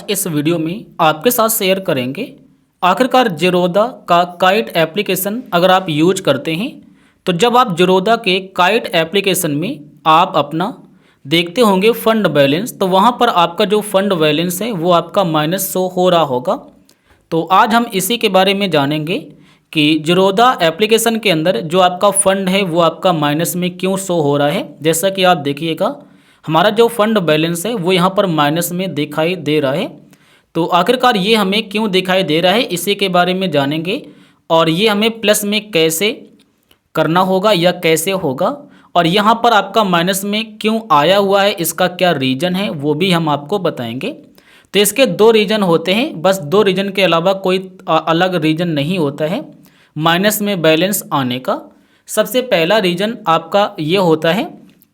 आज इस वीडियो में आपके साथ शेयर करेंगे आखिरकार ज़ीरोधा का काइट एप्लीकेशन अगर आप यूज करते हैं तो जब आप ज़ीरोधा के काइट एप्लीकेशन में आप अपना देखते होंगे फंड बैलेंस, तो वहाँ पर आपका जो फंड बैलेंस है वो आपका माइनस शो हो रहा होगा। तो आज हम इसी के बारे में जानेंगे कि ज़ीरोधा एप्लीकेशन के अंदर जो आपका फ़ंड है वो आपका माइनस में क्यों शो हो रहा है। जैसा कि आप देखिएगा हमारा जो फंड बैलेंस है वो यहाँ पर माइनस में दिखाई दे रहा है। तो आखिरकार ये हमें क्यों दिखाई दे रहा है इसी के बारे में जानेंगे, और ये हमें प्लस में कैसे करना होगा या कैसे होगा, और यहाँ पर आपका माइनस में क्यों आया हुआ है इसका क्या रीज़न है वो भी हम आपको बताएंगे। तो इसके दो रीज़न होते हैं, बस दो रीज़न के अलावा कोई अलग रीज़न नहीं होता है माइनस में बैलेंस आने का। सबसे पहला रीज़न आपका ये होता है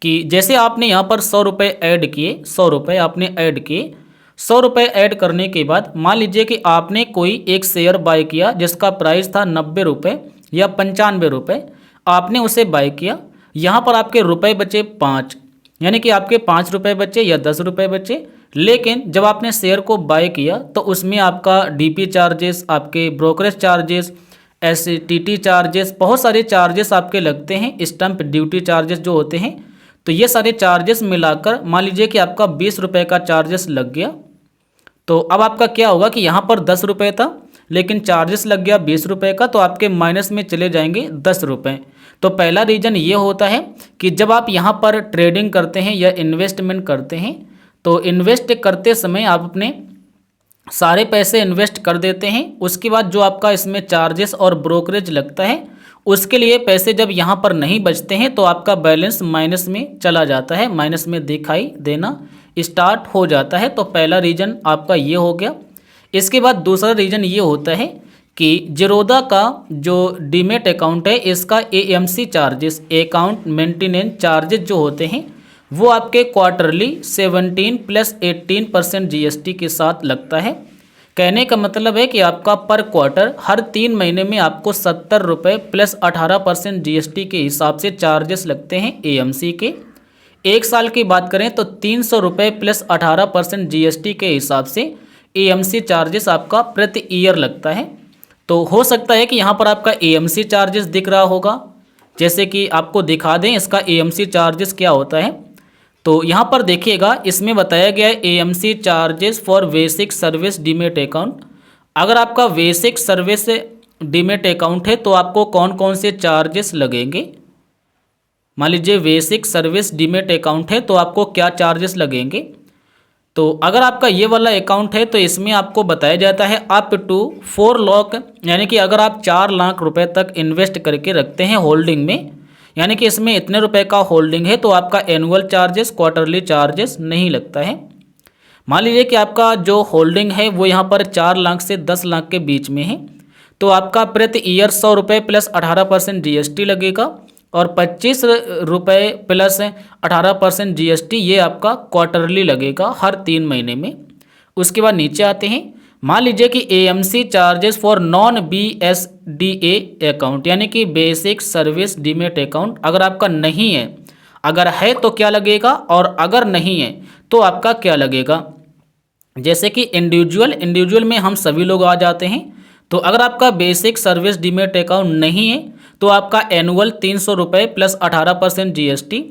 कि जैसे आपने यहाँ पर 100 रुपये ऐड किए, 100 रुपये आपने ऐड किए, 100 रुपये ऐड करने के बाद मान लीजिए कि आपने कोई एक शेयर बाय किया जिसका प्राइस था 90 रुपये या 95 रुपये, आपने उसे बाय किया। यहाँ पर आपके रुपए बचे 5, यानी कि आपके 5 रुपये बचे या 10 रुपये बचे। लेकिन जब आपने शेयर को बाय किया तो उसमें आपका डीपी चार्जेस, आपके ब्रोकरेज चार्जेस, एसटीटी चार्जेस, बहुत सारे चार्जेस आपके लगते हैं, स्टैंप ड्यूटी चार्जेस जो होते हैं। तो ये सारे चार्जेस मिलाकर मान लीजिए कि आपका 20 रुपये का चार्जेस लग गया। तो अब आपका क्या होगा कि यहाँ पर 10 रुपये था लेकिन चार्जेस लग गया 20 रुपये का, तो आपके माइनस में चले जाएंगे 10 रुपये। तो पहला रीज़न ये होता है कि जब आप यहाँ पर ट्रेडिंग करते हैं या इन्वेस्टमेंट करते हैं तो इन्वेस्ट करते समय आप अपने सारे पैसे इन्वेस्ट कर देते हैं, उसके बाद जो आपका इसमें चार्जेस और ब्रोकरेज लगता है उसके लिए पैसे जब यहाँ पर नहीं बचते हैं तो आपका बैलेंस माइनस में चला जाता है, माइनस में दिखाई देना स्टार्ट हो जाता है। तो पहला रीज़न आपका ये हो गया। इसके बाद दूसरा रीज़न ये होता है कि ज़ीरोधा का जो डीमेट अकाउंट है इसका AMC charges, account maintenance charges जो होते हैं वो आपके क्वार्टरली 17 प्लस 18% जीएसटी के साथ लगता है। कहने का मतलब है कि आपका पर क्वार्टर हर 3 महीने में आपको 70 रुपये प्लस 18% जीएसटी के हिसाब से चार्जेस लगते हैं एएमसी के। एक साल की बात करें तो 300 रुपये प्लस 18% जीएसटी के हिसाब से एएमसी चार्जेस आपका प्रति ईयर लगता है। तो हो सकता है कि यहाँ पर आपका एएमसी चार्जेस दिख रहा होगा, जैसे कि आपको दिखा दें इसका एएमसी चार्जेस क्या होता है। तो यहाँ पर देखिएगा इसमें बताया गया है AMC charges for basic service demat account. अगर आपका बेसिक सर्विस डीमेट अकाउंट है तो आपको कौन कौन से चार्जेस लगेंगे। मान लीजिए बेसिक सर्विस डीमेट अकाउंट है तो आपको क्या चार्जेस लगेंगे। तो अगर आपका ये वाला अकाउंट है तो इसमें आपको बताया जाता है अप टू 4 लाख, यानी कि अगर आप 4 लाख रुपए तक इन्वेस्ट करके रखते हैं होल्डिंग में, यानी कि इसमें इतने रुपए का होल्डिंग है तो आपका एनुअल चार्जेस, क्वार्टरली चार्जेस नहीं लगता है। मान लीजिए कि आपका जो होल्डिंग है वो यहाँ पर 4 लाख से 10 लाख के बीच में है तो आपका प्रति ईयर 100 रुपये प्लस 18% जीएसटी लगेगा, और 25 रुपये प्लस 18% जीएसटी ये आपका क्वार्टरली लगेगा हर 3 महीने में। उसके बाद नीचे आते हैं, मान लीजिए कि AMC charges for non BSDA account, यानी कि बेसिक सर्विस डीमेट अकाउंट अगर आपका नहीं है, अगर है तो क्या लगेगा और अगर नहीं है तो आपका क्या लगेगा। जैसे कि इंडिविजुअल में हम सभी लोग आ जाते हैं। तो अगर आपका बेसिक सर्विस डीमेट अकाउंट नहीं है तो आपका एनुअल 300 रुपये प्लस 18% जीएसटी,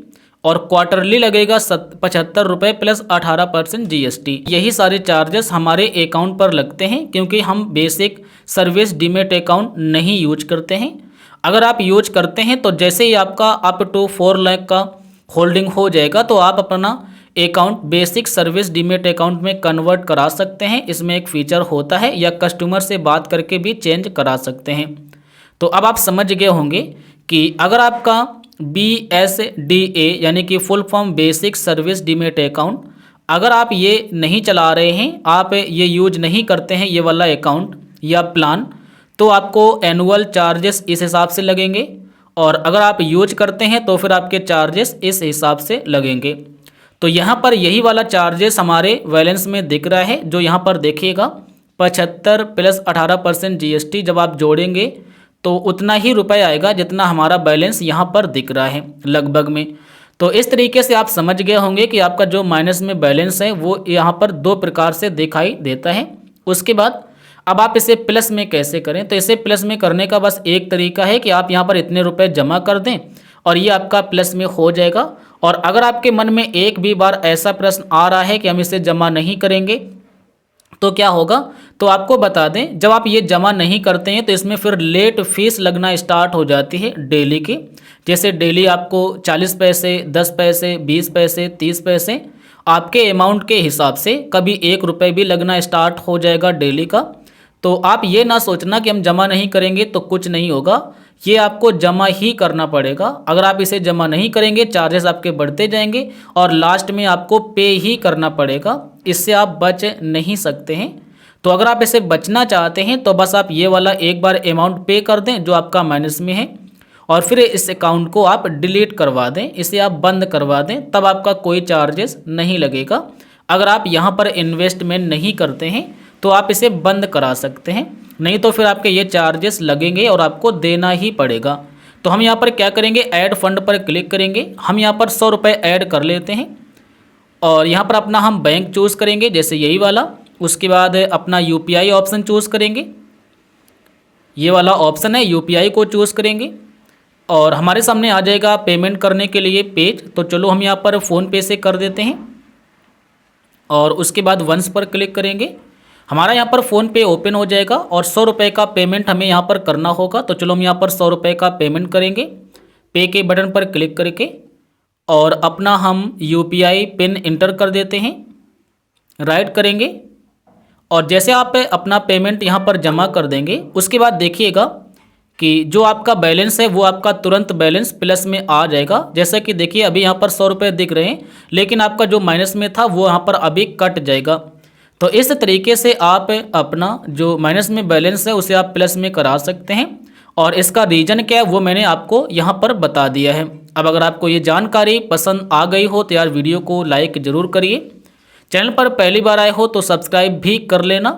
और क्वार्टरली लगेगा 75 रुपये प्लस 18% जीएसटी। यही सारे चार्जेस हमारे अकाउंट पर लगते हैं क्योंकि हम बेसिक सर्विस डीमेट अकाउंट नहीं यूज करते हैं। अगर आप यूज करते हैं तो जैसे ही आपका अप टू 4 लाख का होल्डिंग हो जाएगा तो आप अपना account basic service demat account में कन्वर्ट करा सकते हैं। इसमें एक फ़ीचर होता है, या कस्टमर से बात करके भी चेंज करा सकते हैं। तो अब आप समझ गए होंगे कि अगर आपका BSDA यानी कि full form basic service demat account अगर आप ये नहीं चला रहे हैं, आप ये यूज नहीं करते हैं ये वाला अकाउंट या प्लान, तो आपको एनुअल चार्जेस इस हिसाब से लगेंगे, और अगर आप यूज करते हैं तो फिर आपके चार्जेस इस हिसाब से लगेंगे। तो यहाँ पर यही वाला चार्जेस हमारे बैलेंस में दिख रहा है, जो यहाँ पर देखिएगा 75 प्लस 18% जीएसटी जब आप जोड़ेंगे तो उतना ही रुपए आएगा जितना हमारा बैलेंस यहाँ पर दिख रहा है लगभग में। तो इस तरीके से आप समझ गए होंगे कि आपका जो माइनस में बैलेंस है वो यहाँ पर दो प्रकार से दिखाई देता है। उसके बाद अब आप इसे प्लस में कैसे करें, तो इसे प्लस में करने का बस एक तरीका है कि आप यहाँ पर इतने रुपए जमा कर दें और ये आपका प्लस में हो जाएगा। और अगर आपके मन में एक भी बार ऐसा प्रश्न आ रहा है कि हम इसे जमा नहीं करेंगे तो क्या होगा, तो आपको बता दें जब आप ये जमा नहीं करते हैं तो इसमें फिर लेट फीस लगना स्टार्ट हो जाती है डेली की। जैसे डेली आपको 40 पैसे, 10 पैसे, 20 पैसे, 30 पैसे आपके अमाउंट के हिसाब से कभी 1 रुपये भी लगना स्टार्ट हो जाएगा डेली का। तो आप ये ना सोचना कि हम जमा नहीं करेंगे तो कुछ नहीं होगा, ये आपको जमा ही करना पड़ेगा। अगर आप इसे जमा नहीं करेंगे चार्जेस आपके बढ़ते जाएंगे और लास्ट में आपको पे ही करना पड़ेगा, इससे आप बच नहीं सकते हैं। तो अगर आप इसे बचना चाहते हैं तो बस आप ये वाला एक बार अमाउंट पे कर दें जो आपका माइनस में है और फिर इस अकाउंट को आप डिलीट करवा दें, इसे आप बंद करवा दें, तब आपका कोई चार्जेस नहीं लगेगा। अगर आप यहाँ पर इन्वेस्टमेंट नहीं करते हैं तो आप इसे बंद करा सकते हैं, नहीं तो फिर आपके ये चार्जेस लगेंगे और आपको देना ही पड़ेगा। तो हम यहाँ पर क्या करेंगे, ऐड फंड पर क्लिक करेंगे। हम यहाँ पर 100 रुपये ऐड कर लेते हैं और यहाँ पर अपना हम बैंक चूज़ करेंगे जैसे यही वाला। उसके बाद अपना UPI ऑप्शन चूज़ करेंगे, ये वाला ऑप्शन है UPI को चूज़ करेंगे और हमारे सामने आ जाएगा पेमेंट करने के लिए पेज। तो चलो हम यहाँ पर फ़ोनपे से कर देते हैं और उसके बाद वंस पर क्लिक करेंगे। हमारा यहाँ पर फ़ोनपे ओपन हो जाएगा और 100 रुपये का पेमेंट हमें यहाँ पर करना होगा। तो चलो हम यहाँ पर 100 रुपये का पेमेंट करेंगे, पे के बटन पर क्लिक करके और अपना हम UPI पिन इंटर कर देते हैं, राइट करेंगे और जैसे आप अपना पेमेंट यहाँ पर जमा कर देंगे उसके बाद देखिएगा कि जो आपका बैलेंस है वो आपका तुरंत बैलेंस प्लस में आ जाएगा। जैसा कि देखिए अभी यहाँ पर 100 रुपये दिख रहे हैं लेकिन आपका जो माइनस में था वो यहाँ पर अभी कट जाएगा। तो इस तरीके से आप अपना जो माइनस में बैलेंस है उसे आप प्लस में करा सकते हैं और इसका रीज़न क्या है वो मैंने आपको यहाँ पर बता दिया है। अब अगर आपको ये जानकारी पसंद आ गई हो तो यार वीडियो को लाइक ज़रूर करिए, चैनल पर पहली बार आए हो तो सब्सक्राइब भी कर लेना।